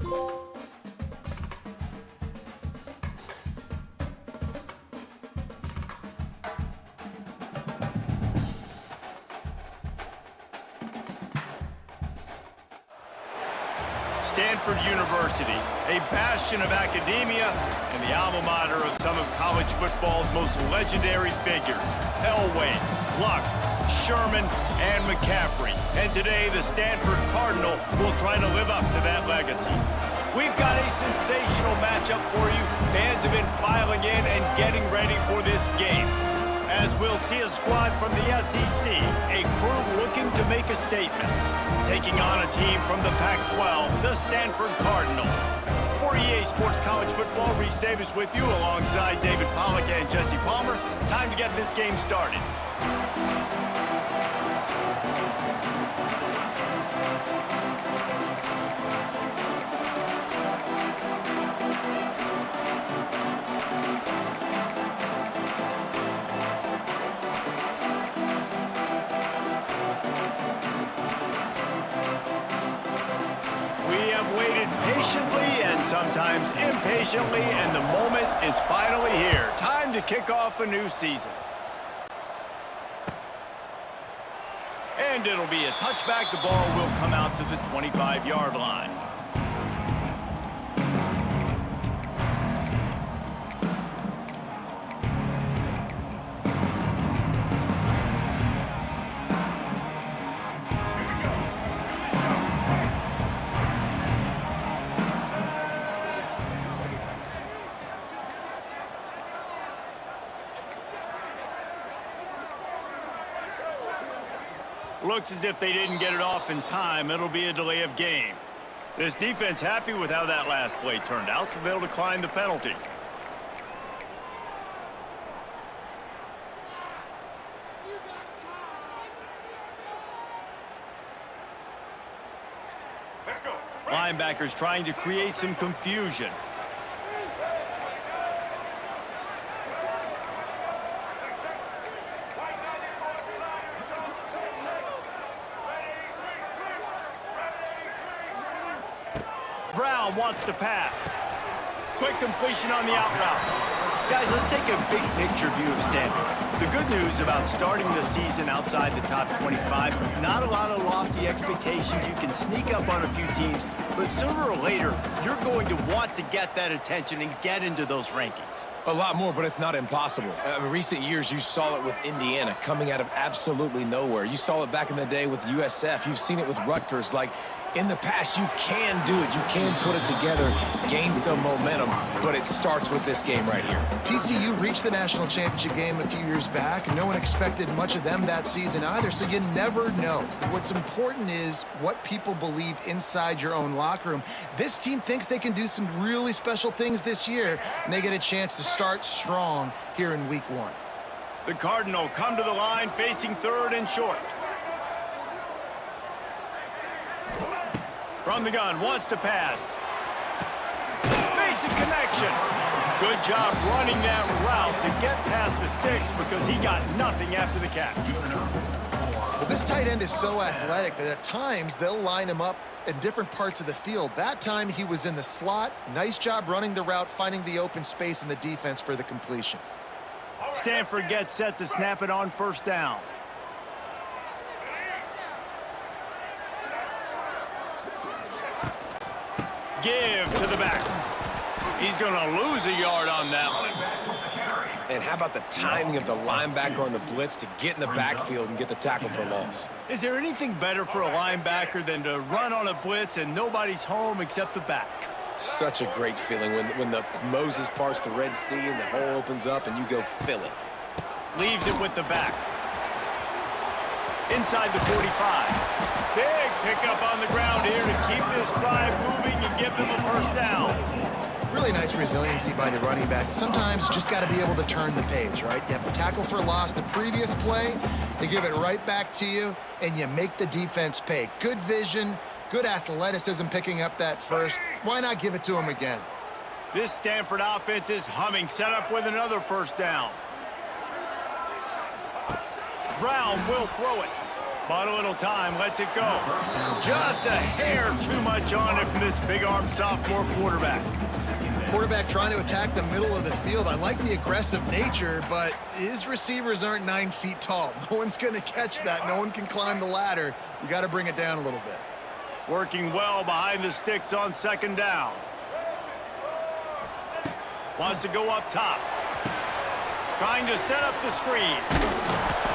Stanford University, a bastion of academia and the alma mater of some of college football's most legendary figures, Elway, Luck, Sherman, and McCaffrey. And today, the Stanford Cardinal will try to live up to that legacy. We've got a sensational matchup for you. Fans have been filing in and getting ready for this game, as we'll see a squad from the SEC, a crew looking to make a statement, taking on a team from the Pac-12, the Stanford Cardinal. For EA Sports College Football, Reese Davis with you alongside David Pollack and Jesse Palmer. Time to get this game started. Patiently and sometimes impatiently, and the moment is finally here. Time to kick off a new season. And it'll be a touchback. The ball will come out to the 25-yard line. Looks as if they didn't get it off in time. It'll be a delay of game. This defense happy with how that last play turned out, so they'll decline the penalty. Linebackers trying to create some confusion. Brown wants to pass. Quick completion on the out route. Guys, let's take a big picture view of Stanford. The good news about starting the season outside the top 25, not a lot of lofty expectations. You can sneak up on a few teams, but sooner or later, you're going to want to get that attention and get into those rankings. A lot more, but it's not impossible. In recent years, you saw it with Indiana coming out of absolutely nowhere. You saw it back in the day with USF. You've seen it with Rutgers. Like, in the past, you can do it. You can put it together, gain some momentum, but it starts with this game right here. TCU reached the national championship game a few years back, and no one expected much of them that season either, so you never know. What's important is what people believe inside your own locker room. This team thinks they can do some really special things this year, and they get a chance to start strong here in week one. The Cardinal come to the line facing third and short. From the gun, wants to pass. Makes a connection. Good job running that route to get past the sticks because he got nothing after the catch. Well, this tight end is so athletic that at times they'll line him up in different parts of the field. That time he was in the slot. Nice job running the route, finding the open space in the defense for the completion. Stanford gets set to snap it on first down. Give to the back. He's going to lose a yard on that one. And how about the timing of the linebacker on the blitz to get in the backfield and get the tackle for loss? Is there anything better for a linebacker than to run on a blitz and nobody's home except the back? Such a great feeling when the Moses parts the Red Sea and the hole opens up and you go fill it. Leaves it with the back. Inside the 45. Big pickup on the ground here to keep this drive moving and give them a first down. Really nice resiliency by the running back. Sometimes you just got to be able to turn the page, right? You have a tackle for loss the previous play, they give it right back to you, and you make the defense pay. Good vision, good athleticism picking up that first. Why not give it to him again? This Stanford offense is humming, set up with another first down. Brown will throw it. Bought a little time, lets it go. Just a hair too much on it from this big-armed sophomore quarterback. Quarterback trying to attack the middle of the field. I like the aggressive nature, but his receivers aren't 9 feet tall. No one's going to catch that. No one can climb the ladder. You got to bring it down a little bit. Working well behind the sticks on second down. Wants to go up top. Trying to set up the screen.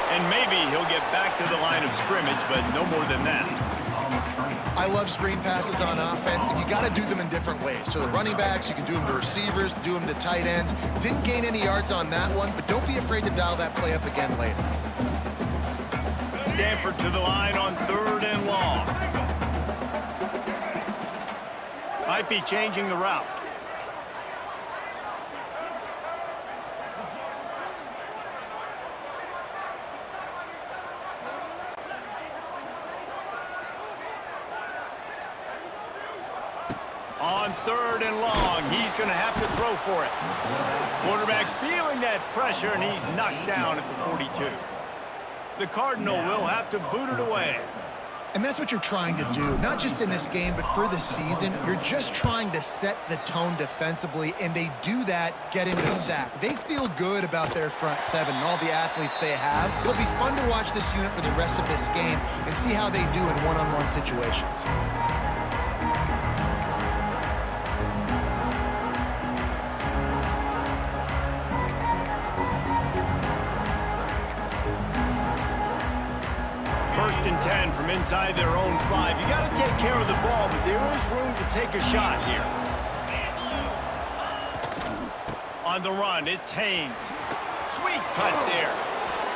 And maybe he'll get back to the line of scrimmage, but no more than that. I love screen passes on offense, and you got to do them in different ways. To the running backs, you can do them to receivers, do them to tight ends. Didn't gain any yards on that one, but don't be afraid to dial that play up again later. Stanford to the line on 3rd and long. Might be changing the route. On 3rd and long, he's going to have to throw for it. Quarterback feeling that pressure, and he's knocked down at the 42. The Cardinal will have to boot it away. And that's what you're trying to do, not just in this game, but for the season. You're just trying to set the tone defensively, and they do that getting the sack. They feel good about their front seven and all the athletes they have. It'll be fun to watch this unit for the rest of this game and see how they do in one-on-one situations. First and 10 from inside their own 5. You got to take care of the ball, but there is room to take a shot here. On the run, it's Haynes. Sweet cut there.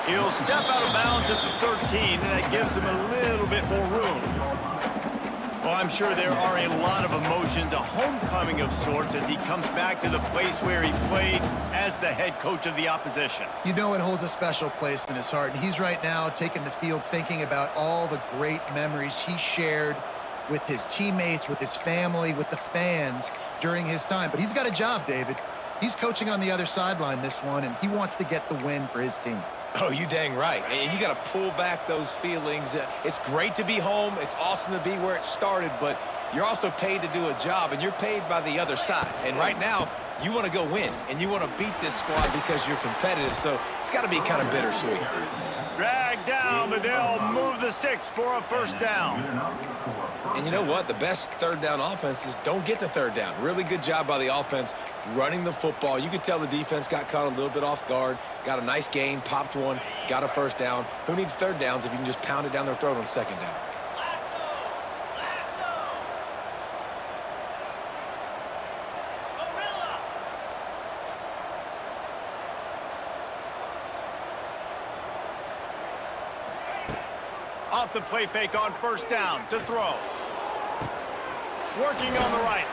He'll step out of bounds at the 13, and that gives him a little bit more room. Well, I'm sure there are a lot of emotions, a homecoming of sorts, as he comes back to the place where he played as the head coach of the opposition. You know it holds a special place in his heart, and he's right now taking the field thinking about all the great memories he shared with his teammates, with his family, with the fans during his time. But he's got a job, David. He's coaching on the other sideline this one, and he wants to get the win for his team. Oh, you dang right. And you got to pull back those feelings. It's great to be home. It's awesome to be where it started, but you're also paid to do a job, and you're paid by the other side. And right now, you want to go win, and you want to beat this squad because you're competitive, so it's got to be kind of bittersweet. Drag down, but they'll move the sticks for a first down. And you know what? The best third down offenses don't get to third down. Really good job by the offense running the football. You could tell the defense got caught a little bit off guard, got a nice gain, popped one, got a first down. Who needs third downs if you can just pound it down their throat on second down? Off the play fake on first down to throw. Working on the right.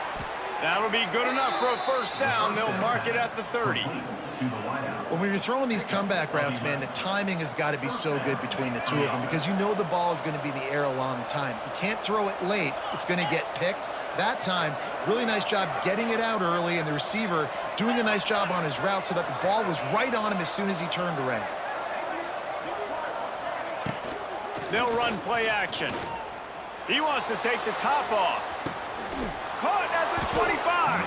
That'll be good enough for a first down. They'll mark it at the 30. Well, when you're throwing these comeback routes, man, the timing has got to be so good between the two of them because you know the ball is going to be in the air a long time. You can't throw it late. It's going to get picked. That time, really nice job getting it out early, and the receiver doing a nice job on his route so that the ball was right on him as soon as he turned around. They'll run play action. He wants to take the top off. Caught at the 25.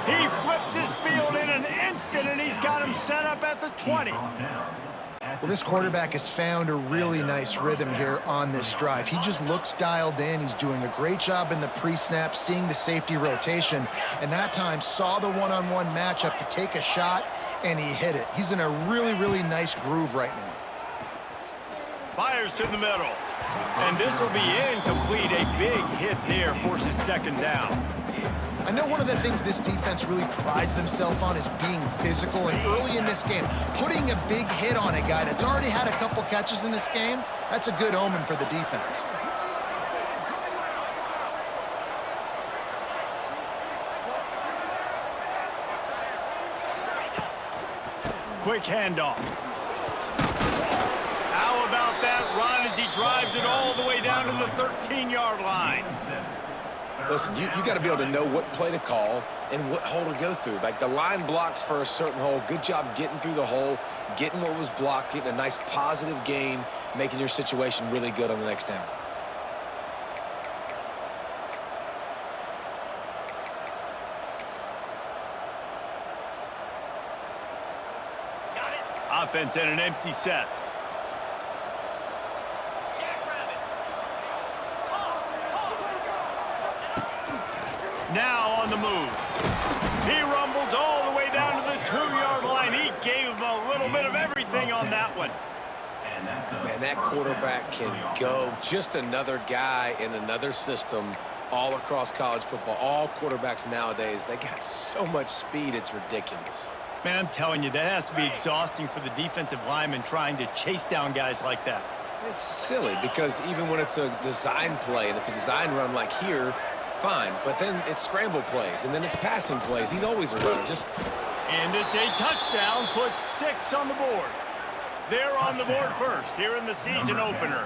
He flips his field in an instant, and he's got him set up at the 20. Well, this quarterback has found a really nice rhythm here on this drive. He just looks dialed in. He's doing a great job in the pre-snap, seeing the safety rotation, and that time saw the one-on-one matchup to take a shot, and he hit it. He's in a really, really nice groove right now. Fires to the middle. And this will be incomplete. A big hit there forces second down. I know one of the things this defense really prides themselves on is being physical, and early in this game, putting a big hit on a guy that's already had a couple catches in this game, that's a good omen for the defense. Quick handoff. How about that run as he drives it all the way down to the 13-yard line? Listen, you got to be able to know what play to call and what hole to go through. Like the line blocks for a certain hole. Good job getting through the hole, getting what was blocked, getting a nice positive gain, making your situation really good on the next down. Offense in an empty set. Now on the move. He rumbles all the way down to the 2-yard line. He gave him a little bit of everything on that one. Man, that quarterback can go. Just another guy in another system all across college football. All quarterbacks nowadays, they got so much speed, it's ridiculous. Man, I'm telling you, that has to be exhausting for the defensive lineman trying to chase down guys like that. It's silly because even when it's a design play and it's a design run like here, fine. But then it's scramble plays and then it's passing plays. He's always a runner. And it's a touchdown, puts 6 on the board. They're on the board first here in the season opener.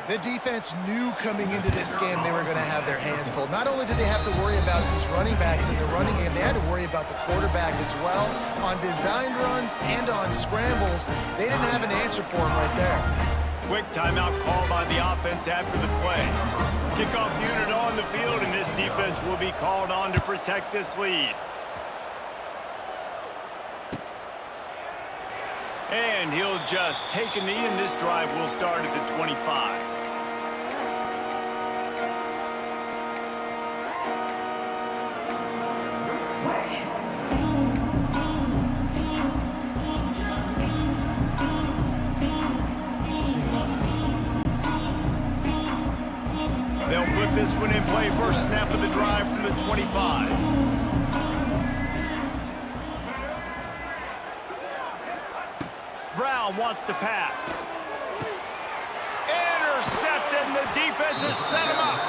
The defense knew coming into this game they were going to have their hands full. Not only did they have to worry about these running backs in the running game, they had to worry about the quarterback as well. On designed runs and on scrambles, they didn't have an answer for him right there. Quick timeout call by the offense after the play. Kickoff unit on the field, and this defense will be called on to protect this lead. And he'll just take a knee, and this drive will start at the 25. They'll put this one in play. First snap of the drive from the 25. Brown wants to pass. Intercepted, and the defense has set him up.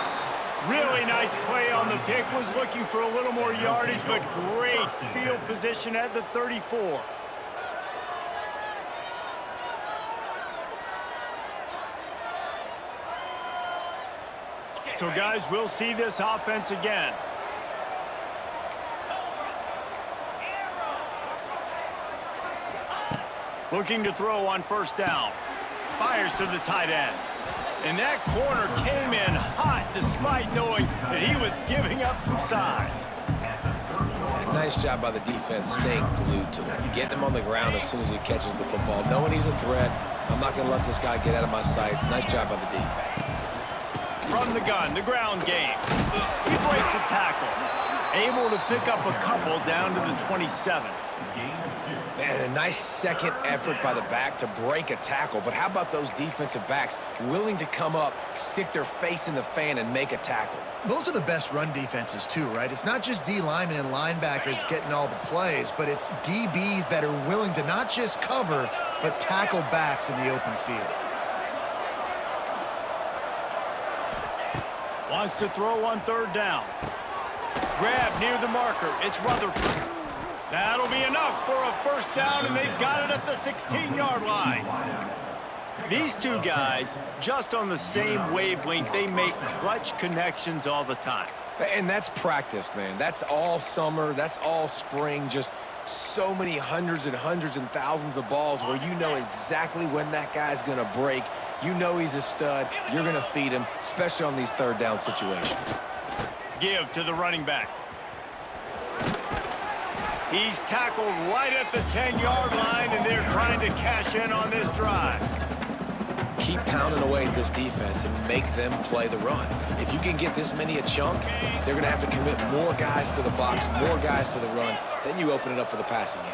Really nice play on the pick. Was looking for a little more yardage, but great field position at the 34. So, guys, we'll see this offense again. Looking to throw on first down. Fires to the tight end. And that corner came in hot despite knowing that he was giving up some size. Nice job by the defense staying glued to him. Getting him on the ground as soon as he catches the football. Knowing he's a threat. I'm not going to let this guy get out of my sights. Nice job by the D. From the gun, the ground game. He breaks a tackle. Able to pick up a couple down to the 27. Man, a nice second effort by the back to break a tackle. But how about those defensive backs willing to come up, stick their face in the fan, and make a tackle? Those are the best run defenses, too, right? It's not just D linemen and linebackers getting all the plays, but it's DBs that are willing to not just cover, but tackle backs in the open field. Wants to throw on third down. Grab near the marker. It's Rutherford. That'll be enough for a first down, and they've got it at the 16-yard line. These two guys, just on the same wavelength, they make clutch connections all the time. And that's practice, man. That's all summer. That's all spring. Just so many hundreds and thousands of balls where you know exactly when that guy's going to break. You know he's a stud. You're going to feed him, especially on these third down situations. Give to the running back. He's tackled right at the 10-yard line, and they're trying to cash in on this drive. Keep pounding away at this defense and make them play the run. If you can get this many a chunk, they're going to have to commit more guys to the box, more guys to the run. Then you open it up for the passing game.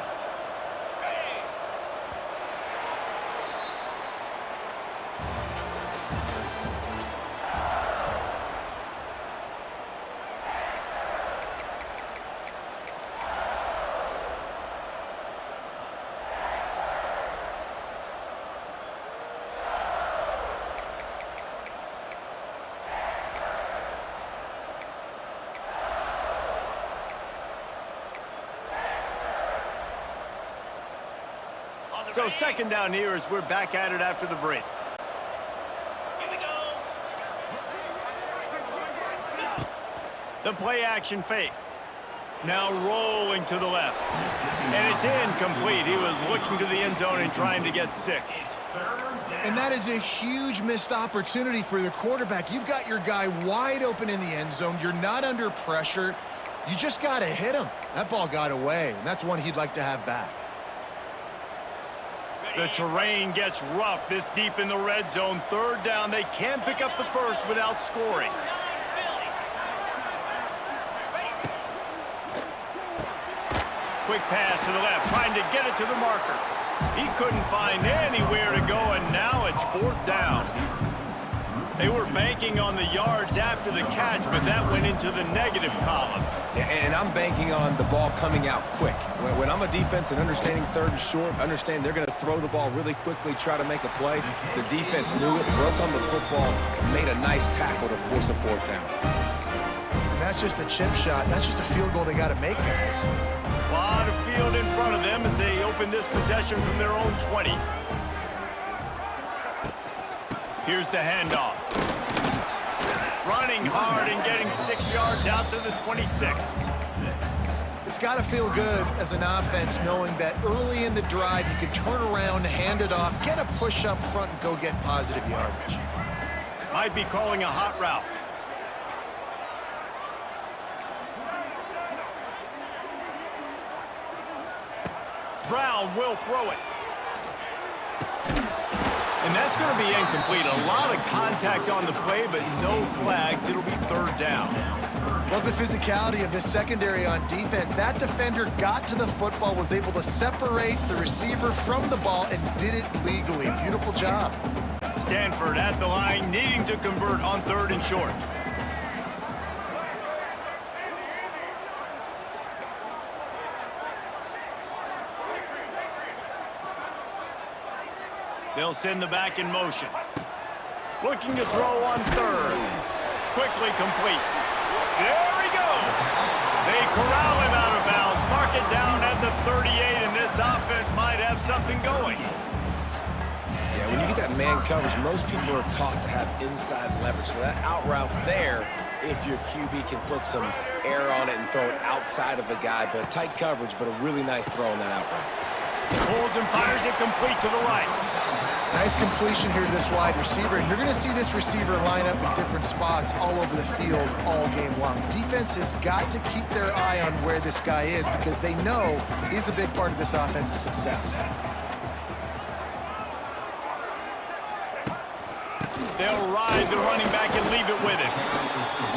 So second down here as we're back at it after the break. The play action fake. Now rolling to the left. And it's incomplete. He was looking to the end zone and trying to get 6. And that is a huge missed opportunity for the quarterback. You've got your guy wide open in the end zone. You're not under pressure. You just got to hit him. That ball got away, and that's one he'd like to have back. The terrain gets rough this deep in the red zone. 3rd down. They can't pick up the first without scoring. Quick pass to the left, trying to get it to the marker. He couldn't find anywhere to go, and now it's 4th down. They were banking on the yards after the catch, but that went into the negative column. Yeah, and I'm banking on the ball coming out quick. When I'm a defense and understanding 3rd and short, understand they're going to throw the ball really quickly, try to make a play. The defense knew it, broke on the football, made a nice tackle to force a 4th down. And that's just the chip shot. That's just a field goal they got to make, guys. A lot of field in front of them as they open this possession from their own 20. Here's the handoff. Running hard and getting 6 yards out to the 26. It's got to feel good as an offense knowing that early in the drive you can turn around, hand it off, get a push up front, and go get positive yardage. Might be calling a hot route. Brown will throw it. And that's going to be incomplete. A lot of contact on the play, but no flags. It'll be 3rd down. Love the physicality of this secondary on defense. That defender got to the football, was able to separate the receiver from the ball, and did it legally. Beautiful job. Stanford at the line, needing to convert on 3rd and short. They'll send the back in motion. Looking to throw on 3rd. Quickly complete. There he goes. They corral him out of bounds. Mark it down at the 38, and this offense might have something going. Yeah, when you get that man coverage, most people are taught to have inside leverage. So that out route's there if your QB can put some air on it and throw it outside of the guy. But tight coverage, but a really nice throw on that out route. Pulls and fires it complete to the right. Nice completion here to this wide receiver. And you're going to see this receiver line up in different spots all over the field all game long. Defense has got to keep their eye on where this guy is because they know he's a big part of this offense's success. They'll ride the running back and leave it with him.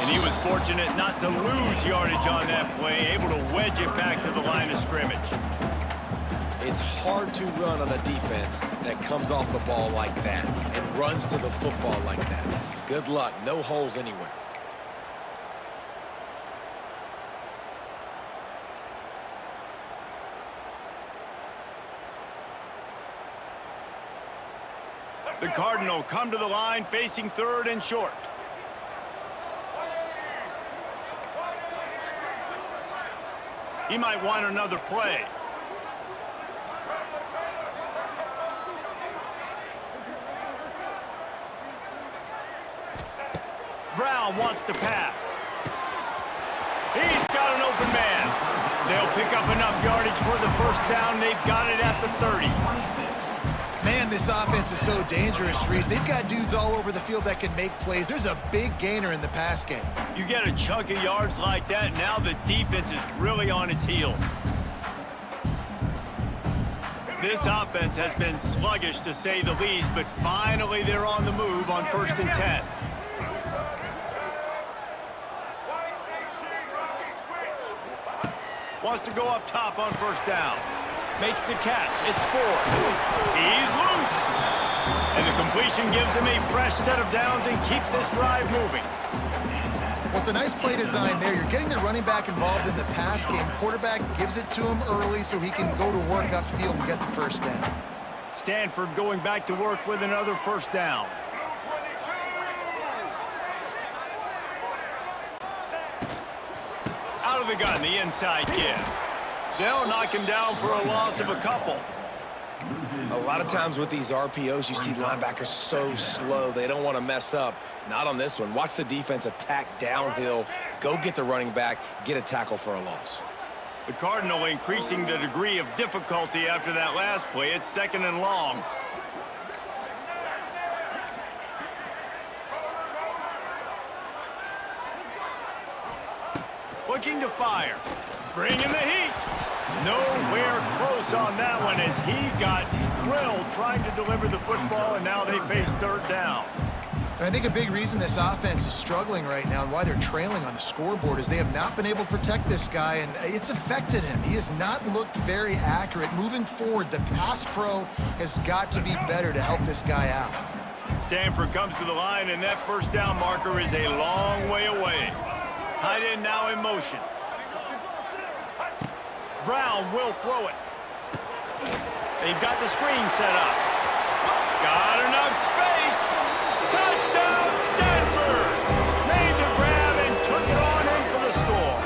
And he was fortunate not to lose yardage on that play, able to wedge it back to the line of scrimmage. It's hard to run on a defense that comes off the ball like that and runs to the football like that. Good luck. No holes anywhere. The Cardinal come to the line facing 3rd and short. He might want another play. Brown wants to pass. He's got an open man. They'll pick up enough yardage for the 1st down. They've got it at the 30. Man, this offense is so dangerous, Reese. They've got dudes all over the field that can make plays. There's a big gainer in the pass game. You get a chunk of yards like that, now the defense is really on its heels. This offense has been sluggish to say the least, but finally they're on the move on 1st and 10. Wants to go up top on 1st down. Makes the catch. It's 4. He's loose. And the completion gives him a fresh set of downs and keeps this drive moving. Well, it's a nice play design there. You're getting the running back involved in the pass game. Quarterback gives it to him early so he can go to work upfield and get the 1st down. Stanford going back to work with another 1st down. The gun, the inside give. They'll knock him down for a loss of a couple. A lot of times with these RPOs, you see linebackers so slow, they don't want to mess up. Not on this one. Watch the defense attack downhill, go get the running back, get a tackle for a loss. The Cardinal increasing the degree of difficulty after that last play. It's 2nd and long. Looking to fire. Bringing the heat. Nowhere close on that one as he got drilled trying to deliver the football, and now they face 3rd down. And I think a big reason this offense is struggling right now and why they're trailing on the scoreboard is they have not been able to protect this guy, and it's affected him. He has not looked very accurate. Moving forward, the pass pro has got to be better to help this guy out. Stanford comes to the line, and that 1st down marker is a long way away. Tight end now in motion. Brown will throw it. They've got the screen set up. Got enough space. Touchdown, Stanford! Made the grab and took it on in for the score.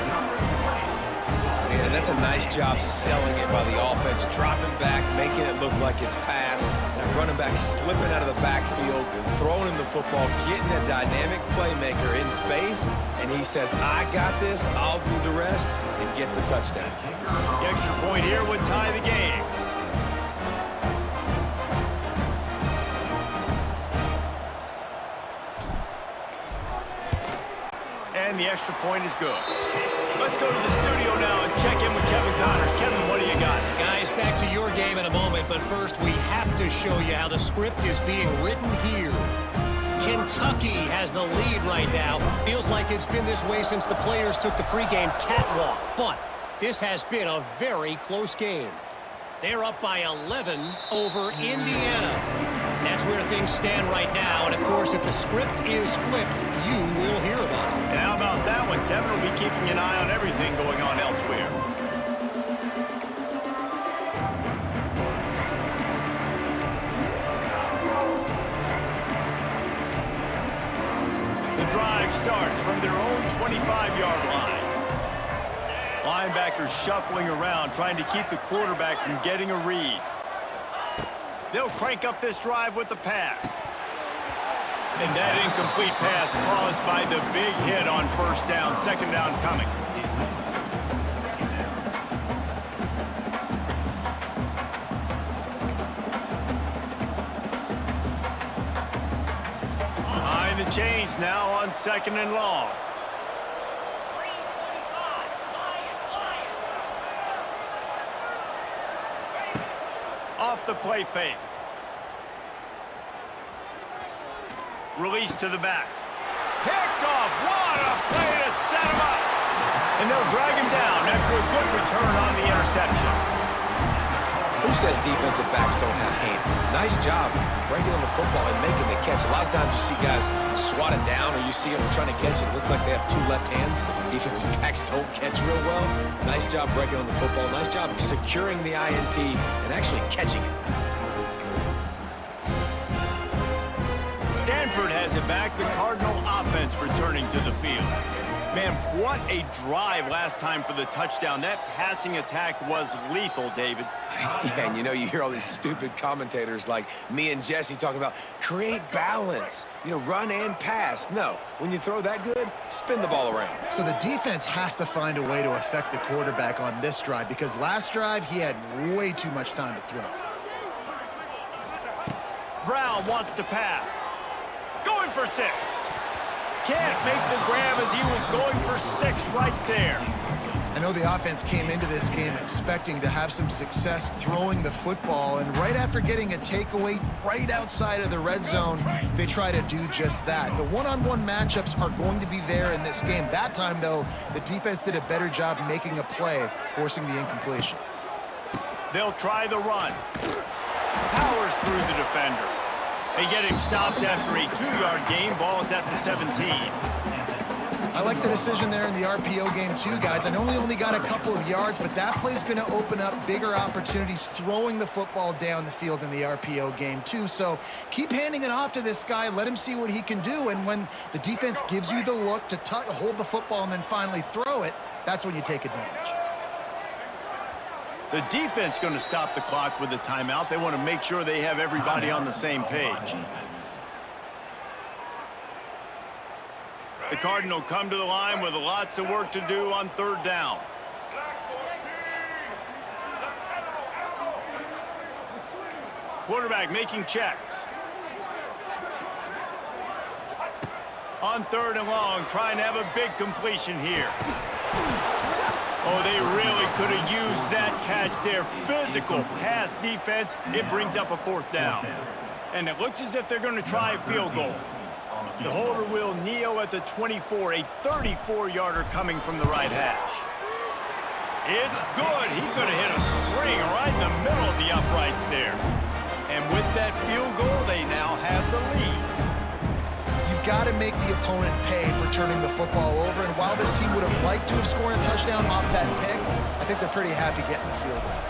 Yeah, that's a nice job selling it by the offense, dropping back, making it look like it's pass. That running back slipping out of the backfield, throwing him the football, getting a dynamic playmaker in space, and he says, I got this, I'll do the rest, and gets the touchdown. The extra point here would tie the game. And the extra point is good. Let's go to the studio now and check in with Kevin Connors. Kevin, what do you got? Guys, back to your game in a moment, but first we have to show you how the script is being written here. Kentucky has the lead right now. Feels like it's been this way since the players took the pregame catwalk, but this has been a very close game. They're up by 11 over Indiana. That's where things stand right now, and of course, if the script is flipped, you will hear about it. And how about that one? Kevin will be keeping an eye on everything going on elsewhere. The drive starts from their own 25-yard line. Linebackers shuffling around, trying to keep the quarterback from getting a read. They'll crank up this drive with the pass. And that incomplete pass caused by the big hit on 1st down. 2nd down coming. Behind the chains now on 2nd and long. Off the play fake. Release to the back. Picked off. What a play to set him up. And they'll drag him down after a good return on the interception. Who says defensive backs don't have hands? Nice job breaking on the football and making the catch. A lot of times you see guys swat it down or you see them trying to catch it. It looks like they have 2 left hands. Defensive backs don't catch real well. Nice job breaking on the football. Nice job securing the INT and actually catching it. Stanford has it back. The Cardinal offense returning to the field. Man, what a drive last time for the touchdown. That passing attack was lethal, David. Yeah, and you hear all these stupid commentators like me and Jesse talking about create balance, run and pass. No, when you throw that good, spin the ball around. So the defense has to find a way to affect the quarterback on this drive because last drive he had way too much time to throw. Brown wants to pass. Going for 6. Can't make the grab as he was going for 6 right there. I know the offense came into this game expecting to have some success throwing the football, and right after getting a takeaway right outside of the red zone, they try to do just that. The one-on-one matchups are going to be there in this game. That time, though, the defense did a better job making a play, forcing the incompletion. They'll try the run. Powers through the defender. They get him stopped after a 2-yard gain. Ball is at the 17. I like the decision there in the RPO game too, guys. I know he only got a couple of yards, but that play's going to open up bigger opportunities throwing the football down the field in the RPO game too. So keep handing it off to this guy. Let him see what he can do. And when the defense gives you the look to hold the football and then finally throw it, that's when you take advantage. The defense going to stop the clock with a timeout. They want to make sure they have everybody on the same page. The Cardinals come to the line with lots of work to do on third down. Quarterback making checks. On third and long, trying to have a big completion here. Oh, they really could have used that catch there. Physical pass defense. It brings up a fourth down. And it looks as if they're going to try a field goal. The holder will kneel at the 24, a 34-yarder coming from the right hash. It's good. He could have hit a string right in the middle of the uprights there. And with that field goal, they now have the lead. You've got to make the opponent pay for turning the football over. And while this team would have liked to have scored a touchdown off that pick, I think they're pretty happy getting the field goal.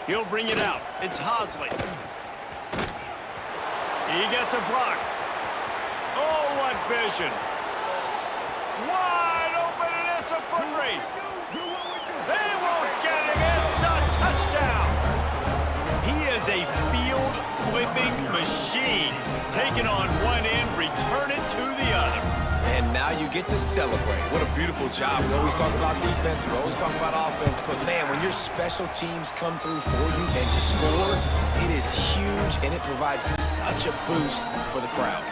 He'll bring it out. It's Hosley. He gets a block. Oh, what vision. Wide open, and it's a foot race. They won't get him. It's a touchdown. He is a field-flipping machine. Taking on one end, return it to the other. And now you get to celebrate. What a beautiful job. We always talk about defense. We always talk about offense. But, man, when your special teams come through for you and score, it is huge, and it provides such a boost for the crowd.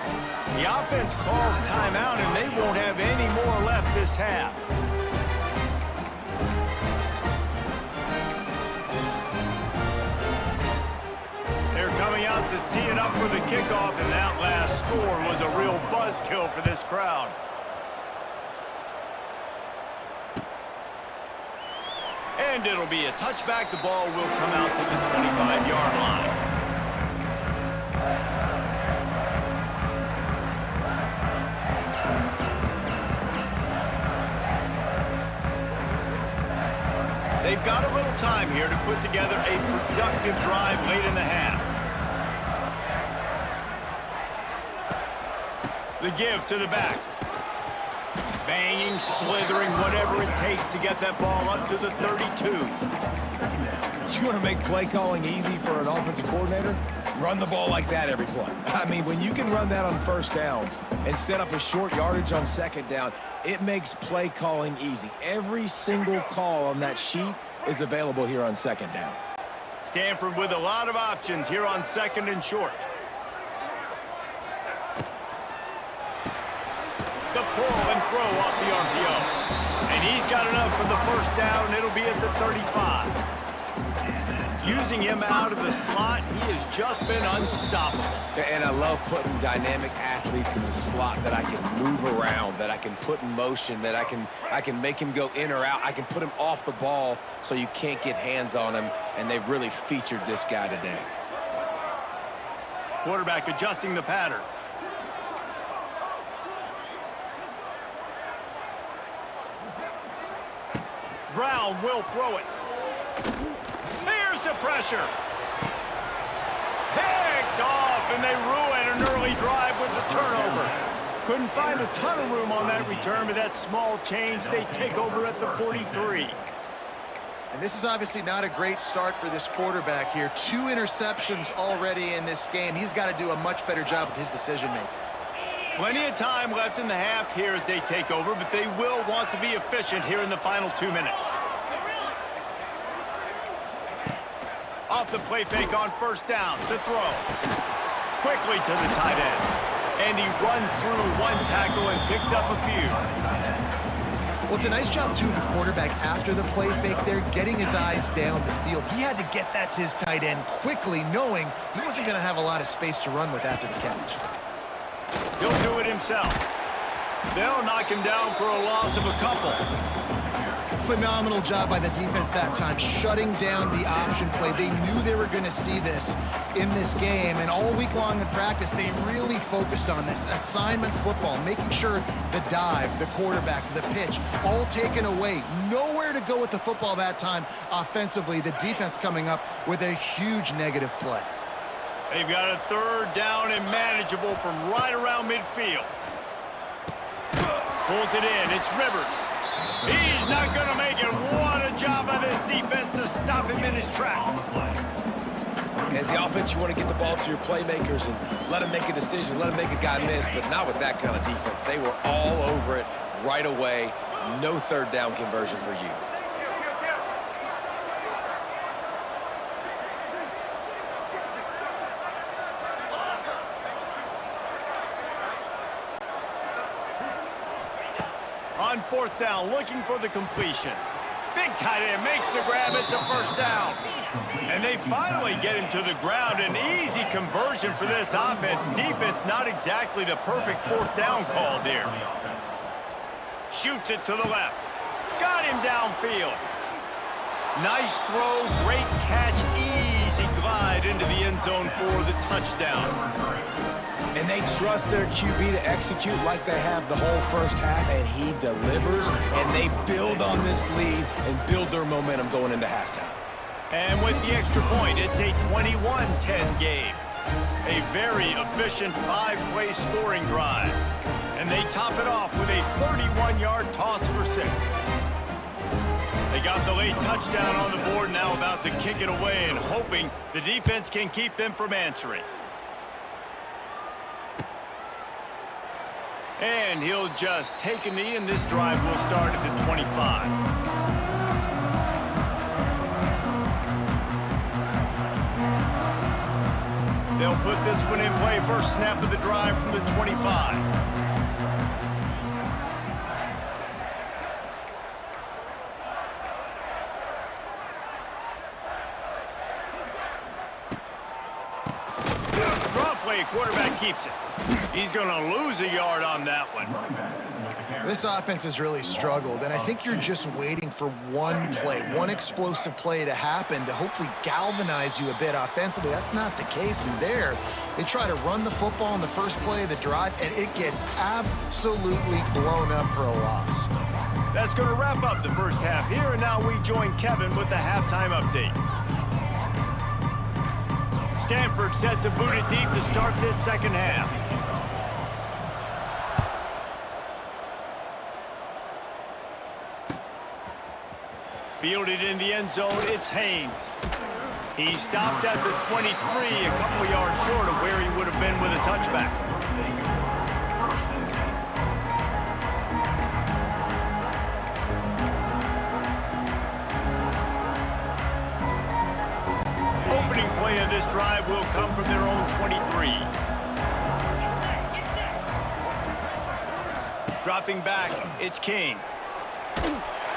The offense calls timeout, and they won't have any more left this half. They're coming out to tee it up for the kickoff, and that last score was a real buzzkill for this crowd. And it'll be a touchback. The ball will come out to the 25-yard line. They've got a little time here to put together a productive drive late in the half. The give to the back. Banging, slithering, whatever it takes to get that ball up to the 32. You want to make play calling easy for an offensive coordinator? Run the ball like that every play. I mean, when you can run that on first down and set up a short yardage on second down, it makes play calling easy. Every single call on that sheet is available here on second down. Stanford with a lot of options here on second and short. The pull and throw off the RPO. And he's got enough for the first down. It'll be at the 35. Using him out of the slot, he has just been unstoppable. And I love putting dynamic athletes in the slot that I can move around, that I can put in motion, that I can make him go in or out. I can put him off the ball so you can't get hands on him, and they've really featured this guy today. Quarterback adjusting the pattern. Brown will throw it. Here's the pressure. Picked off, and they ruin an early drive with the turnover. Couldn't find a ton of room on that return, but that small change, they take over at the 43. And this is obviously not a great start for this quarterback here. 2 interceptions already in this game. He's got to do a much better job with his decision-making. Plenty of time left in the half here as they take over, but they will want to be efficient here in the final 2 minutes. Off the play fake on first down, the throw. Quickly to the tight end. And he runs through one tackle and picks up a few. Well, it's a nice job, too, of the quarterback after the play fake there, getting his eyes down the field. He had to get that to his tight end quickly, knowing he wasn't going to have a lot of space to run with after the catch. He'll do it himself. They'll knock him down for a loss of a couple. Phenomenal job by the defense that time, shutting down the option play. They knew they were going to see this in this game, and all week long in practice, they really focused on this. Assignment football, making sure the dive, the quarterback, the pitch, all taken away. Nowhere to go with the football that time offensively. The defense coming up with a huge negative play. They've got a third down and manageable from right around midfield. Pulls it in. It's Rivers. He's not going to make it. What a job by this defense to stop him in his tracks. As the offense, you want to get the ball to your playmakers and let them make a decision, let them make a guy miss, but not with that kind of defense. They were all over it right away. No third down conversion for you. On fourth down, looking for the completion. Big tight end makes the grab. It's a first down. And they finally get him to the ground. An easy conversion for this offense. Defense not exactly the perfect fourth down call there. Shoots it to the left. Got him downfield. Nice throw, great catch, easy glide into the end zone for the touchdown. And they trust their QB to execute like they have the whole first half, and he delivers, and they build on this lead and build their momentum going into halftime. And with the extra point, it's a 21-10 game. A very efficient 5-play scoring drive. And they top it off with a 31-yard toss for 6. They got the late touchdown on the board, now about to kick it away and hoping the defense can keep them from answering. And he'll just take a knee, and this drive will start at the 25. They'll put this one in play. First snap of the drive from the 25. Draw play, quarterback keeps it. He's going to lose a yard on that one. This offense has really struggled, and I think you're just waiting for one play, one explosive play to happen to hopefully galvanize you a bit offensively. That's not the case, and there they try to run the football in the first play of the drive, and it gets absolutely blown up for a loss. That's going to wrap up the first half here, and now we join Kevin with the halftime update. Stanford set to boot it deep to start this second half. Fielded in the end zone, it's Haynes. He stopped at the 23, a couple of yards short of where he would have been with a touchback. Opening play of this drive will come from their own 23. Dropping back, it's King.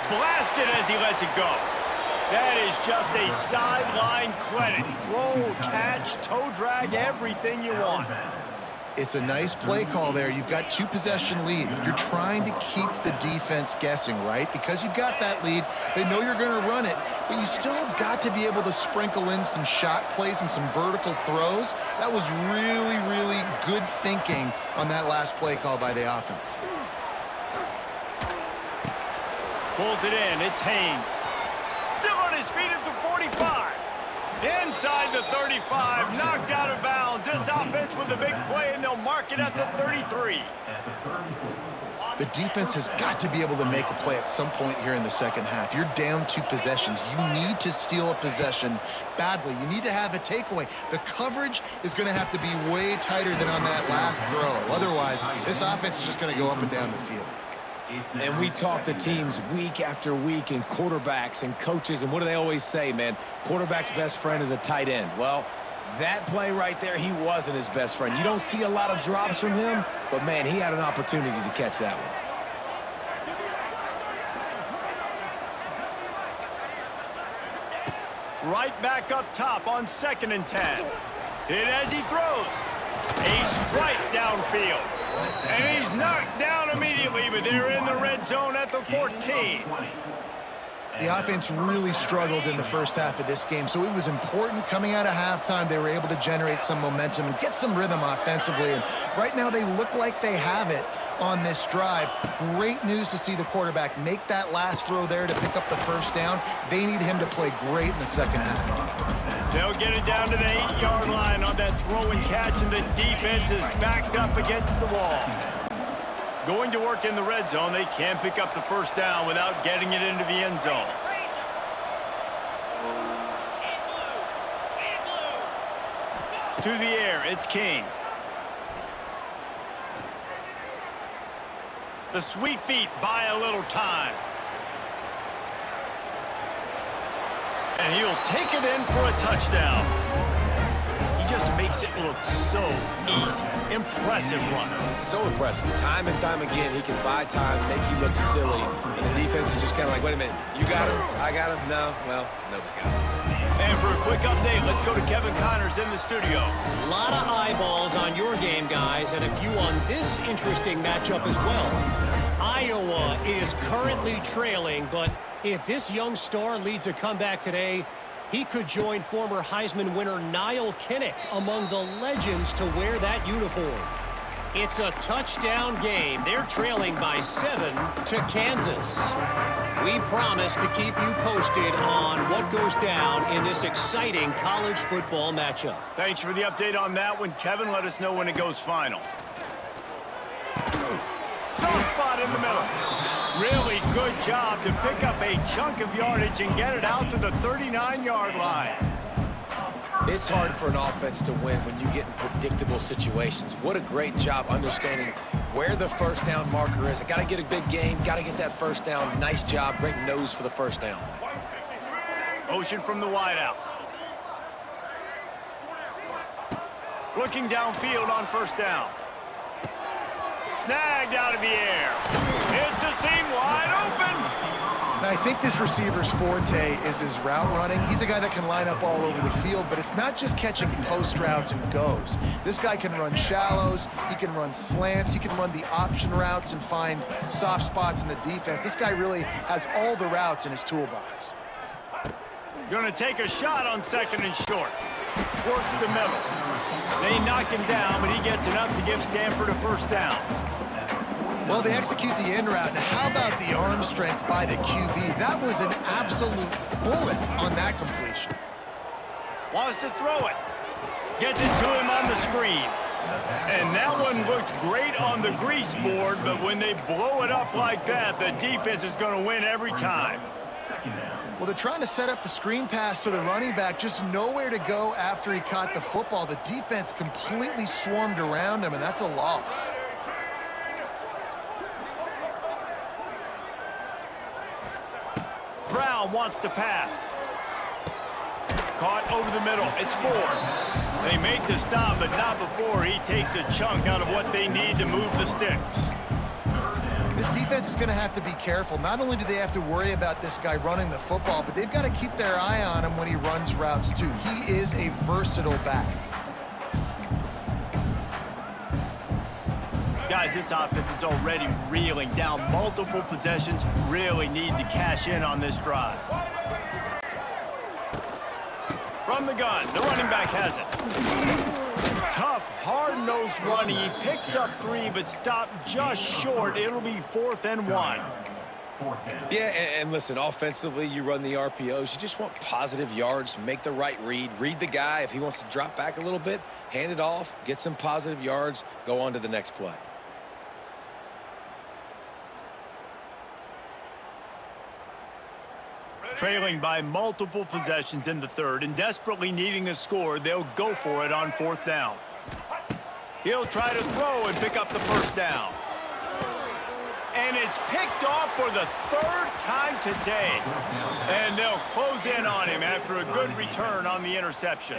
Blasted as he lets it go. That is just a sideline clinic. Throw, catch, toe drag, everything you want. It's a nice play call there. You've got 2-possession lead. You're trying to keep the defense guessing, right? Because you've got that lead, they know you're going to run it, but you still have got to be able to sprinkle in some shot plays and some vertical throws. That was really, really good thinking on that last play call by the offense. Pulls it in, it's Haynes. Still on his feet at the 45. Inside the 35, knocked out of bounds. This offense with a big play, and they'll mark it at the 33. The defense has got to be able to make a play at some point here in the second half. You're down 2 possessions. You need to steal a possession badly. You need to have a takeaway. The coverage is going to have to be way tighter than on that last throw. Otherwise, this offense is just going to go up and down the field. And we talk to teams week after week, and quarterbacks and coaches, and what do they always say, man? Quarterback's best friend is a tight end. Well, that play right there, he wasn't his best friend. You don't see a lot of drops from him, but, man, he had an opportunity to catch that one. Right back up top on 2nd and 10. Hit as he throws. A strike downfield. And he's knocked down immediately, but they're in the red zone at the 14. The offense really struggled in the first half of this game, so it was important coming out of halftime. They were able to generate some momentum and get some rhythm offensively, and right now they look like they have it on this drive. Great news to see the quarterback make that last throw there to pick up the first down. They need him to play great in the second half. They'll get it down to the 8-yard line on that throw and catch, and the defense is backed up against the wall. Going to work in the red zone, they can't pick up the first down without getting it into the end zone. To the air, it's King. The sweet feet buy a little time. And he'll take it in for a touchdown. He just makes it look so easy. Impressive runner. So impressive. Time and time again, he can buy time, make you look silly. And the defense is just kind of like, wait a minute, you got him? I got him? No? Well, nobody's got him. And for a quick update, let's go to Kevin Connors in the studio. A lot of eyeballs on your game, guys, and a few on this interesting matchup as well. Iowa is currently trailing, but if this young star leads a comeback today, he could join former Heisman winner Niall Kinnick among the legends to wear that uniform. It's a touchdown game. They're trailing by 7 to Kansas. We promise to keep you posted on what goes down in this exciting college football matchup. Thanks for the update on that one, Kevin. Let us know when it goes final. Soft spot in the middle. Really good job to pick up a chunk of yardage and get it out to the 39-yard line. It's hard for an offense to win when you get in predictable situations. What a great job understanding where the first down marker is. I got to get a big gain, got to get that first down. Nice job, great nose for the first down. Motion from the wideout. Looking downfield on first down. Snagged out of the air. It's a seam wide open. And I think this receiver's forte is his route running. He's a guy that can line up all over the field, but it's not just catching post routes and goes. This guy can run shallows, he can run slants, he can run the option routes and find soft spots in the defense. This guy really has all the routes in his toolbox. Going to take a shot on second and short. Works the middle. They knock him down, but he gets enough to give Stanford a first down. Well, they execute the in route. Now, how about the arm strength by the QB? That was an absolute bullet on that completion. Wants to throw it. Gets it to him on the screen. And that one looked great on the grease board, but when they blow it up like that, the defense is going to win every time. Well, they're trying to set up the screen pass to the running back, just nowhere to go after he caught the football. The defense completely swarmed around him, and that's a loss. Brown wants to pass. Caught over the middle. It's 4. They make the stop, but not before he takes a chunk out of what they need to move the sticks. This defense is going to have to be careful. Not only do they have to worry about this guy running the football, but they've got to keep their eye on him when he runs routes too. He is a versatile back. Guys, this offense is already reeling down multiple possessions. Really need to cash in on this drive. From the gun, the running back has it. Tough, hard-nosed running. He picks up 3, but stopped just short. It'll be 4th and 1. Yeah, and listen, offensively, you run the RPOs. You just want positive yards, make the right read. Read the guy. If he wants to drop back a little bit, hand it off, get some positive yards, go on to the next play. Trailing by multiple possessions in the 3rd and desperately needing a score, they'll go for it on 4th down. He'll try to throw and pick up the first down. And it's picked off for the 3rd time today. And they'll close in on him after a good return on the interception.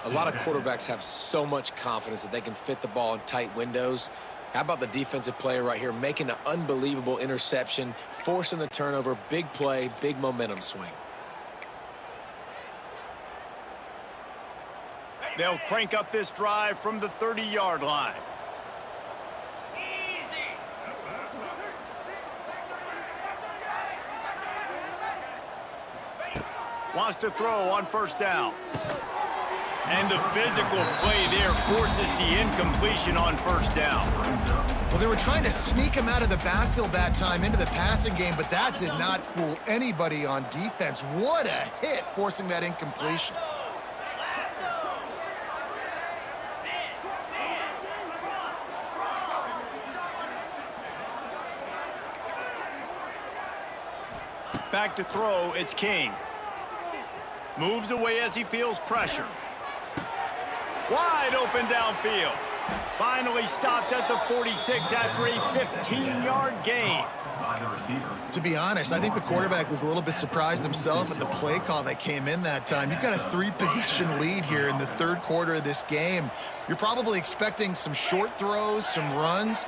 A lot of quarterbacks have so much confidence that they can fit the ball in tight windows. How about the defensive player right here making an unbelievable interception, forcing the turnover, big play, big momentum swing. They'll crank up this drive from the 30-yard line. Wants to throw on first down. And the physical play there forces the incompletion on first down. Well, they were trying to sneak him out of the backfield that time into the passing game, but that did not fool anybody on defense. What a hit, forcing that incompletion. Back to throw, it's King. Moves away as he feels pressure. Wide open downfield. Finally stopped at the 46 after a 15-yard gain. To be honest, I think the quarterback was a little bit surprised himself at the play call that came in that time. You've got a 3-possession lead here in the third quarter of this game. You're probably expecting some short throws, some runs.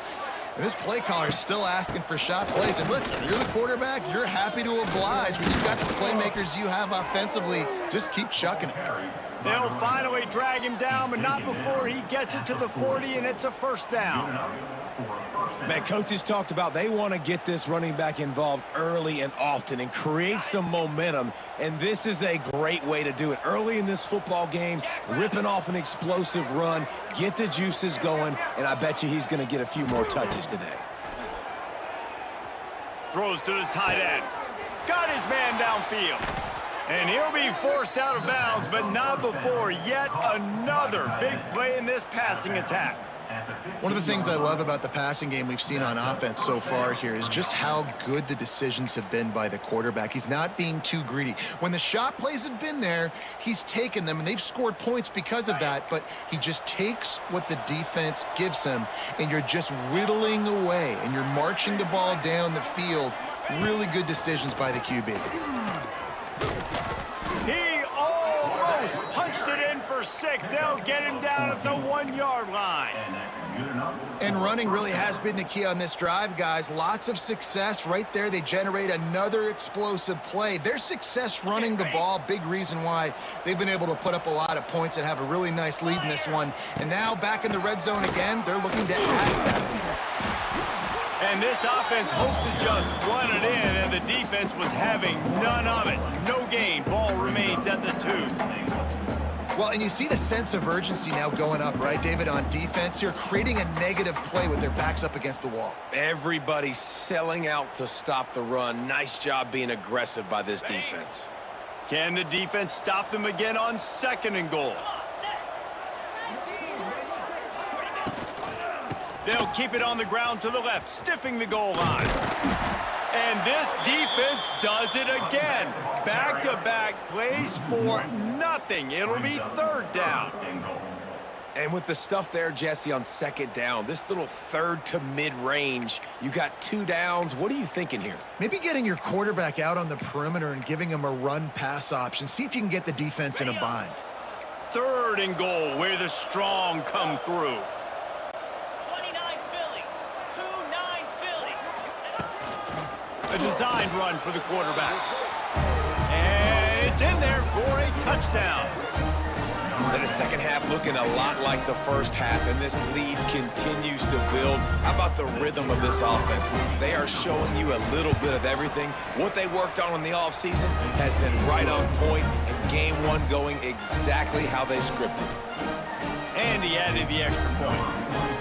And this play caller is still asking for shot plays. And listen, you're the quarterback. You're happy to oblige. When you've got the playmakers you have offensively, just keep chucking it. They'll finally drag him down, but not before he gets it to the 40, and it's a first down. Man, coaches talked about they want to get this running back involved early and often and create some momentum, and this is a great way to do it. Early in this football game, ripping off an explosive run, get the juices going, and I bet you he's going to get a few more touches today. Throws to the tight end. Got his man downfield. And he'll be forced out of bounds, but not before yet another big play in this passing attack. One of the things I love about the passing game we've seen on offense so far here is just how good the decisions have been by the quarterback. He's not being too greedy. When the shot plays have been there, he's taken them, and they've scored points because of that, but he just takes what the defense gives him, and you're just whittling away, and you're marching the ball down the field. Really good decisions by the QB. He almost punched it in for 6. They'll get him down at the 1-yard line. And running really has been the key on this drive, guys. Lots of success right there. They generate another explosive play. Their success running the ball, big reason why they've been able to put up a lot of points and have a really nice lead in this one. And now back in the red zone again, they're looking to add that lead. And this offense hoped to just run it in, and the defense was having none of it. No gain. Ball remains at the 2. Well, and you see the sense of urgency now going up, right, David, on defense here, creating a negative play with their backs up against the wall. Everybody's selling out to stop the run. Nice job being aggressive by this defense. Can the defense stop them again on 2nd and goal? They'll keep it on the ground to the left, stiffing the goal line. And this defense does it again. Back-to-back plays for nothing. It'll be 3rd down. And with the stuff there, Jesse, on 2nd down, this little 3rd to mid-range, you got 2 downs. What are you thinking here? Maybe getting your quarterback out on the perimeter and giving him a run-pass option. See if you can get the defense in a bind. 3rd and goal, where the strong come through. A designed run for the quarterback. And it's in there for a touchdown. And the second half looking a lot like the first half, and this lead continues to build. How about the rhythm of this offense? They are showing you a little bit of everything. What they worked on in the offseason has been right on point, and game 1 going exactly how they scripted it. And he added the extra point.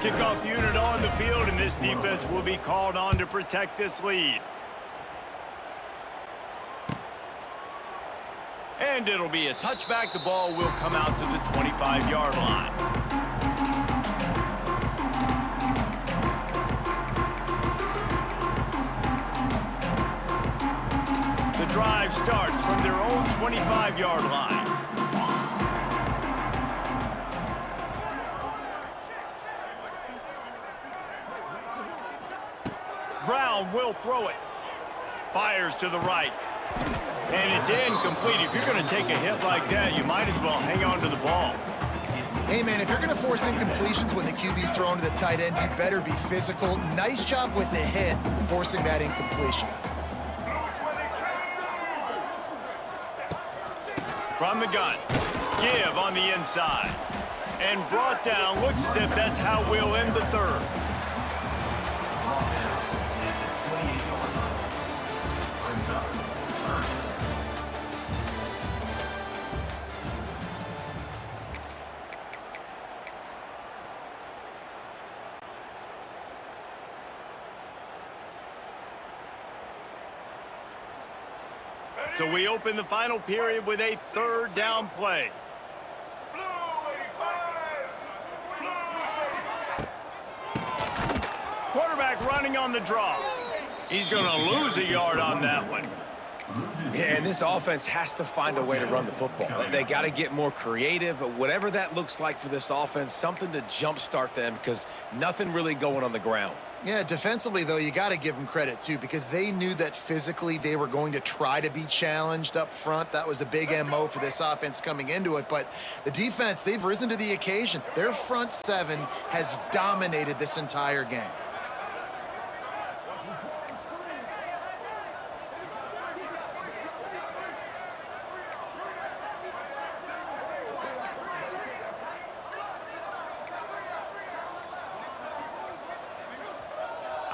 Kickoff unit on the field, and this defense will be called on to protect this lead. And it'll be a touchback. The ball will come out to the 25-yard line. The drive starts from their own 25-yard line. Brown will throw it. Fires to the right. And it's incomplete. If you're going to take a hit like that, you might as well hang on to the ball. Hey, man, if you're going to force incompletions when the QB's thrown to the tight end, you better be physical. Nice job with the hit, forcing that incompletion. From the gun. Give on the inside. And brought down. Looks as if that's how we'll end the 3rd. So we open the final period with a 3rd down play. Quarterback running on the draw. He's going to lose a yard on that one. Yeah, and this offense has to find a way to run the football. They got to get more creative, whatever that looks like for this offense, something to jumpstart them because nothing really going on the ground. Yeah, defensively, though, you got to give them credit, too, because they knew that physically they were going to try to be challenged up front. That was a big MO for this offense coming into it. But the defense, they've risen to the occasion. Their front seven has dominated this entire game.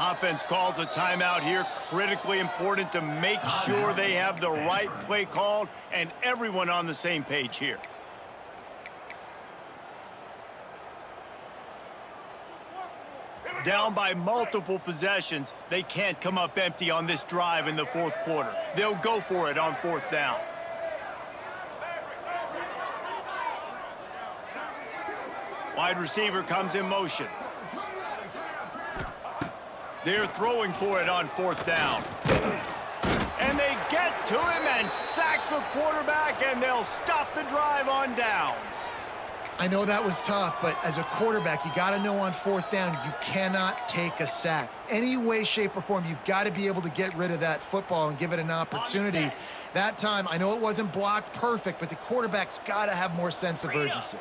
Offense calls a timeout here. Critically important to make sure they have the right play called and everyone on the same page here. Down by multiple possessions, they can't come up empty on this drive in the fourth quarter. They'll go for it on fourth down. Wide receiver comes in motion. They're throwing for it on fourth down. And they get to him and sack the quarterback, and they'll stop the drive on downs. I know that was tough, but as a quarterback, you got to know on fourth down, you cannot take a sack. Any way, shape, or form, you've got to be able to get rid of that football and give it an opportunity. That time, I know it wasn't blocked perfect, but the quarterback's got to have more sense of urgency.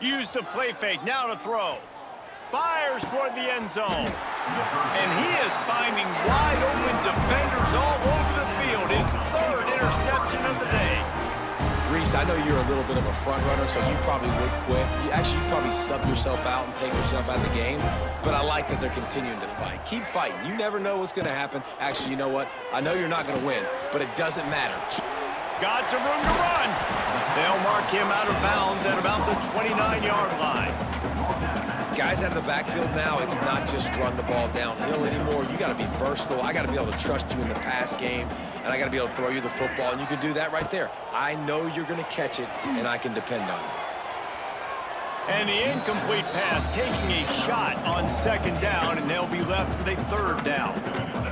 Use the play fake, now to throw. Fires toward the end zone. And he is finding wide open defenders all over the field. His third interception of the day. Reese, I know you're a little bit of a front runner, so you probably would quit. You probably sub yourself out and take yourself out of the game. But I like that they're continuing to fight. Keep fighting. You never know what's going to happen. Actually, you know what? I know you're not going to win, but it doesn't matter. Got some room to run. They'll mark him out of bounds at about the 29-yard line. Guys out of the backfield now, it's not just run the ball downhill anymore. You got to be versatile. I got to be able to trust you in the pass game, and I got to be able to throw you the football, and you can do that right there. I know you're going to catch it, and I can depend on you. And the incomplete pass taking a shot on second down, and they'll be left with a third down.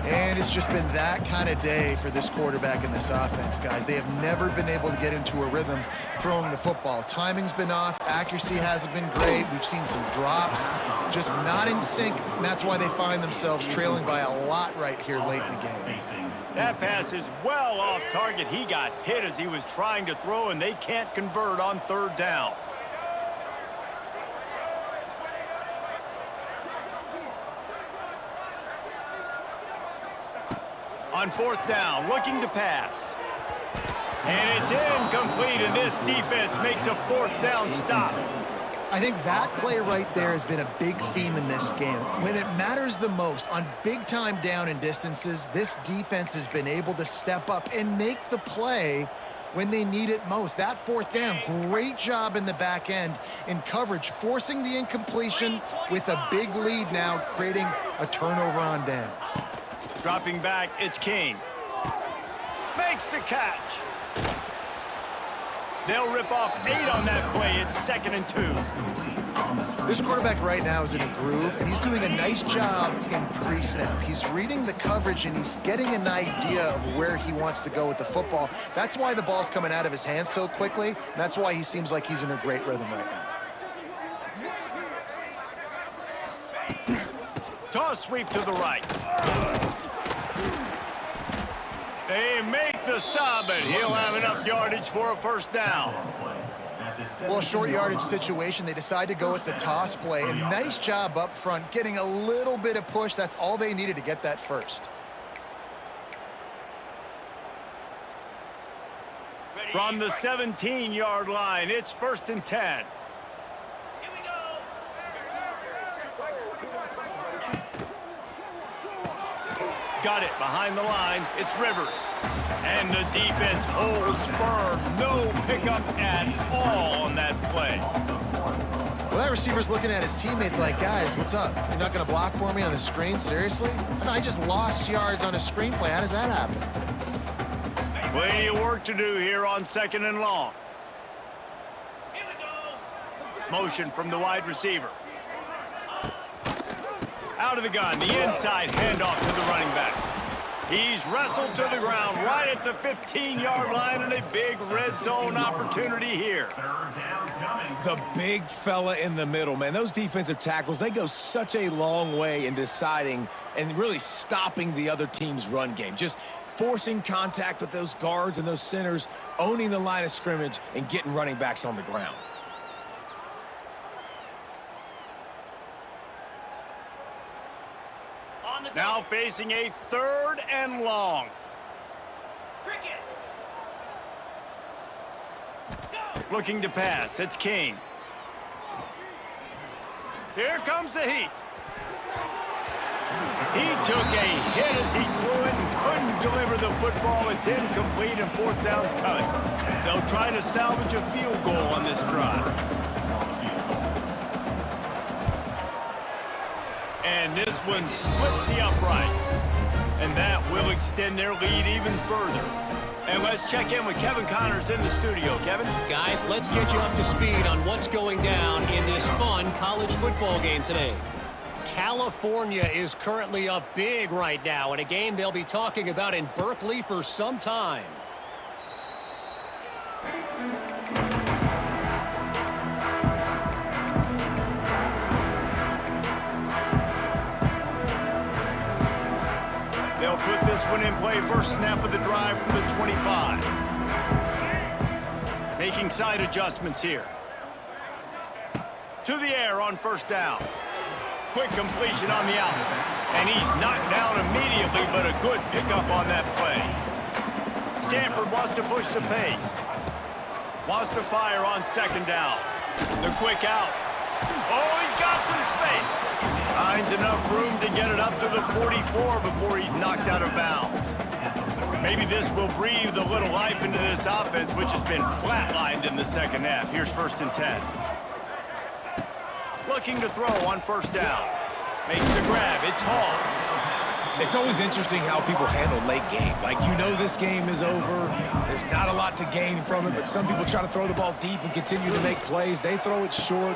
And it's just been that kind of day for this quarterback and this offense, guys. They have never been able to get into a rhythm throwing the football. Timing's been off. Accuracy hasn't been great. We've seen some drops, just not in sync, and that's why they find themselves trailing by a lot right here late in the game. That pass is well off target. He got hit as he was trying to throw, and they can't convert on third down. On fourth down, looking to pass. And it's incomplete, and this defense makes a fourth down stop. I think that play right there has been a big theme in this game. When it matters the most, on big-time down and distances, this defense has been able to step up and make the play when they need it most. That fourth down, great job in the back end in coverage, forcing the incompletion with a big lead now, creating a turnover on downs. Dropping back, it's King. Makes the catch. They'll rip off 8 on that play. It's 2nd and 2. This quarterback right now is in a groove, and he's doing a nice job in pre-snap. He's reading the coverage, and he's getting an idea of where he wants to go with the football. That's why the ball's coming out of his hands so quickly, and that's why he seems like he's in a great rhythm right now. Toss sweep to the right. They make the stop, but he'll have enough yardage for a first down. Well, short yardage situation, they decide to go with the toss play, and nice job up front, getting a little bit of push. That's all they needed to get that first. From the 17-yard line, it's 1st and 10. Got it behind the line. It's Rivers. And the defense holds firm. No pickup at all on that play. Well, that receiver's looking at his teammates like, guys, what's up? You're not going to block for me on the screen? Seriously? No, I just lost yards on a screenplay. How does that happen? Plenty of work to do here on 2nd and long. Motion from the wide receiver. Out of the gun, the inside handoff to the running back. He's wrestled to the ground right at the 15-yard line, and a big red zone opportunity here. The big fella in the middle, man. Those defensive tackles, they go such a long way in deciding and really stopping the other team's run game. Just forcing contact with those guards and those centers, owning the line of scrimmage, and getting running backs on the ground. Now facing a 3rd and long. Looking to pass. It's King. Here comes the heat. He took a hit as he threw it and couldn't deliver the football. It's incomplete and 4th down's coming. They'll try to salvage a field goal on this drive. And this one splits the uprights. And that will extend their lead even further. And let's check in with Kevin Connors in the studio. Kevin? Guys, let's get you up to speed on what's going down in this fun college football game today. California is currently up big right now in a game they'll be talking about in Berkeley for some time. They'll put this one in play. First snap of the drive from the 25. Making side adjustments here. To the air on 1st down. Quick completion on the out. And he's knocked down immediately, but a good pickup on that play. Stanford wants to push the pace. Wants to fire on 2nd down. The quick out. Oh, he's got some space. Finds enough room to get it up to the 44 before he's knocked out of bounds. Maybe this will breathe a little life into this offense, which has been flatlined in the 2nd half. Here's 1st and 10. Looking to throw on 1st down. Makes the grab. It's Hall. It's always interesting how people handle late game. Like, you know this game is over. There's not a lot to gain from it, but some people try to throw the ball deep and continue to make plays. They throw it short.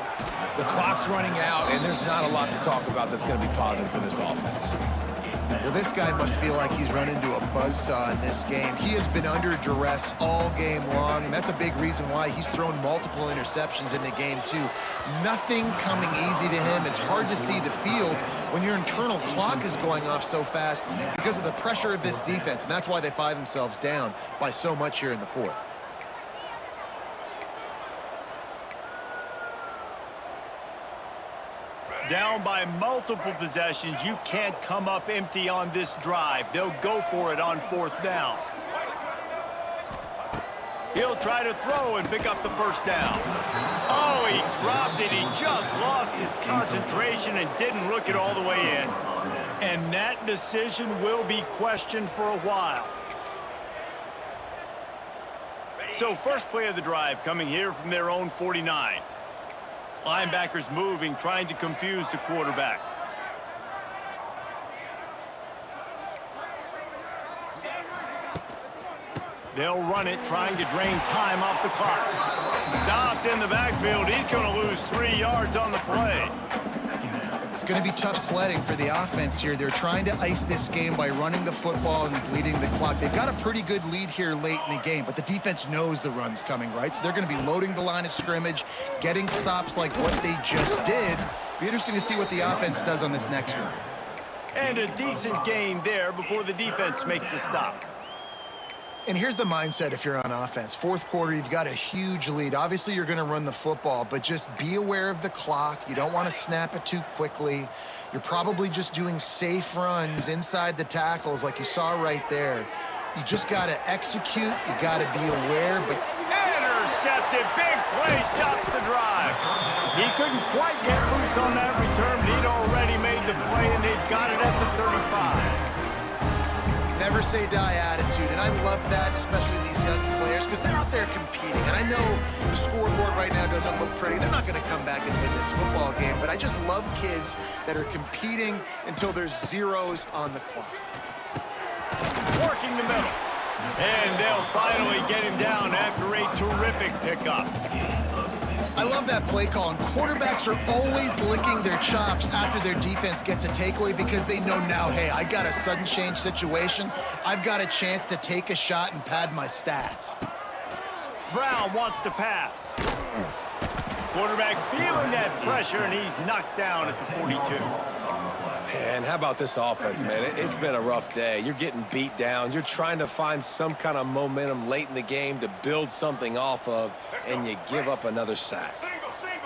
The clock's running out, and there's not a lot to talk about that's going to be positive for this offense. Well, this guy must feel like he's run into a buzzsaw in this game. He has been under duress all game long, and that's a big reason why he's thrown multiple interceptions in the game, too. Nothing coming easy to him. It's hard to see the field when your internal clock is going off so fast because of the pressure of this defense, and that's why they find themselves down by so much here in the 4th. Down by multiple possessions, you can't come up empty on this drive. They'll go for it on 4th down. He'll try to throw and pick up the 1st down. Oh, he dropped it. He just lost his concentration and didn't look it all the way in. And that decision will be questioned for a while. So first play of the drive coming here from their own 49. Linebackers moving, trying to confuse the quarterback. They'll run it, trying to drain time off the clock. Stopped in the backfield. He's going to lose 3 yards on the play. It's going to be tough sledding for the offense here. They're trying to ice this game by running the football and bleeding the clock. They've got a pretty good lead here late in the game, but the defense knows the run's coming, right? So they're going to be loading the line of scrimmage, getting stops like what they just did. Be interesting to see what the offense does on this next one. And a decent gain there before the defense makes a stop. And here's the mindset if you're on offense. 4th quarter, you've got a huge lead. Obviously, you're going to run the football, but just be aware of the clock. You don't want to snap it too quickly. You're probably just doing safe runs inside the tackles like you saw right there. You just got to execute. You got to be aware, but... Intercepted. Big play stops the drive. He couldn't quite get loose on that return, but he'd already made the play, and they've got it at the 35. Never say die attitude, and I love that, especially these young players, because they're out there competing. And I know the scoreboard right now doesn't look pretty. They're not going to come back and win this football game, but I just love kids that are competing until there's zeros on the clock. Working the middle. And they'll finally get him down after a terrific pickup. I I love that play call, and quarterbacks are always licking their chops after their defense gets a takeaway because they know now, hey, I got a sudden change situation. I've got a chance to take a shot and pad my stats. Brown wants to pass. Quarterback feeling that pressure, and he's knocked down at the 42. And how about this offense, man? It's been a rough day. You're getting beat down. You're trying to find some kind of momentum late in the game to build something off of, and you give up another sack.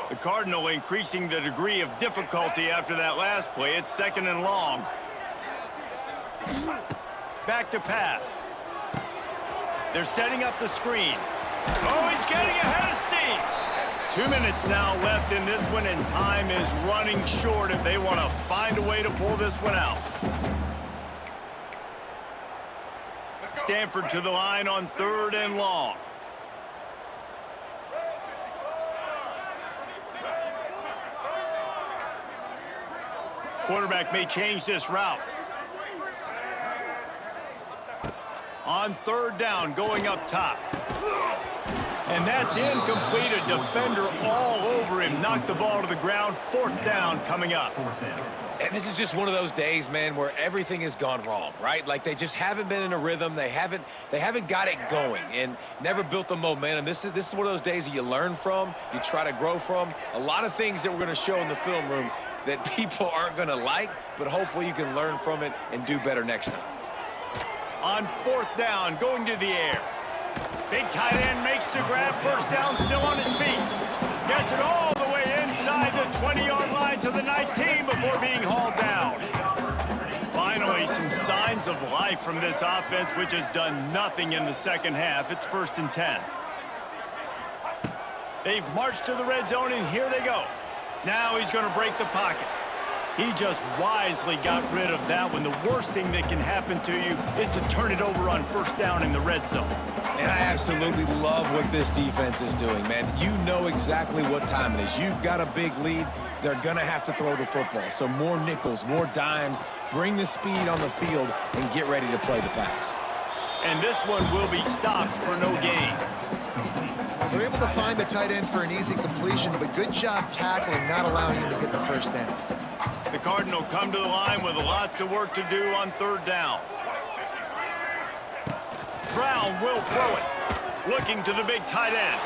The Cardinal increasing the degree of difficulty after that last play. It's 2nd and long. Back to pass. They're setting up the screen. Oh, he's getting ahead of steam. 2 minutes now left in this one, and time is running short if they want to find a way to pull this one out. Stanford to the line on 3rd and long. Quarterback may change this route. On 3rd down, going up top. And that's incomplete. A defender all over him. Knocked the ball to the ground. 4th down coming up. And this is just one of those days, man, where everything has gone wrong, right? Like they just haven't been in a rhythm. They haven't got it going and never built the momentum. This is one of those days that you learn from, you try to grow from. A lot of things that we're going to show in the film room that people aren't going to like, but hopefully you can learn from it and do better next time. On 4th down, going to the air. Big tight end makes the grab. 1st down, still on his feet. Gets it all the way inside the 20-yard line to the 19 before being hauled down. Finally, some signs of life from this offense, which has done nothing in the second half. It's 1st and 10. They've marched to the red zone, and here they go. Now he's going to break the pocket. He just wisely got rid of that one. The worst thing that can happen to you is to turn it over on 1st down in the red zone. And I absolutely love what this defense is doing, man. You know exactly what time it is. You've got a big lead. They're going to have to throw the football. So more nickels, more dimes, bring the speed on the field, and get ready to play the pass. And this one will be stopped for no gain. They're able to find the tight end for an easy completion, but good job tackling, not allowing him to get the 1st down. The Cardinal come to the line with lots of work to do on 3rd down. Brown will throw it. Looking to the big tight end.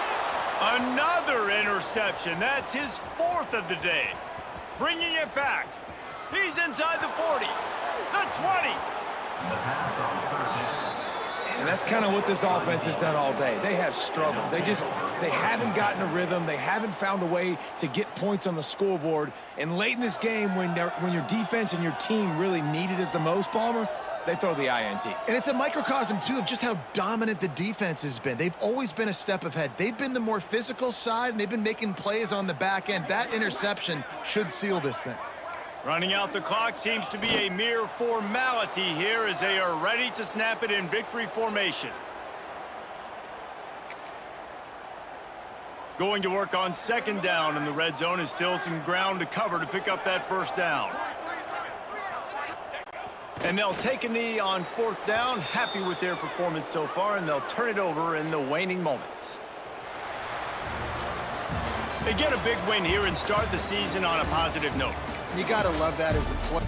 Another interception. That's his 4th of the day. Bringing it back. He's inside the 40. The 20. And that's kind of what this offense has done all day. They have struggled. They haven't gotten a rhythm. They haven't found a way to get points on the scoreboard. And late in this game, when your defense and your team really needed it the most, Palmer, they throw the INT. And it's a microcosm, too, of just how dominant the defense has been. They've always been a step ahead. They've been the more physical side, and they've been making plays on the back end. That interception should seal this thing. Running out the clock seems to be a mere formality here as they are ready to snap it in victory formation. Going to work on 2nd down in the red zone is still some ground to cover to pick up that 1st down. And they'll take a knee on 4th down, happy with their performance so far, and they'll turn it over in the waning moments. They get a big win here and start the season on a positive note. You got to love that as the play.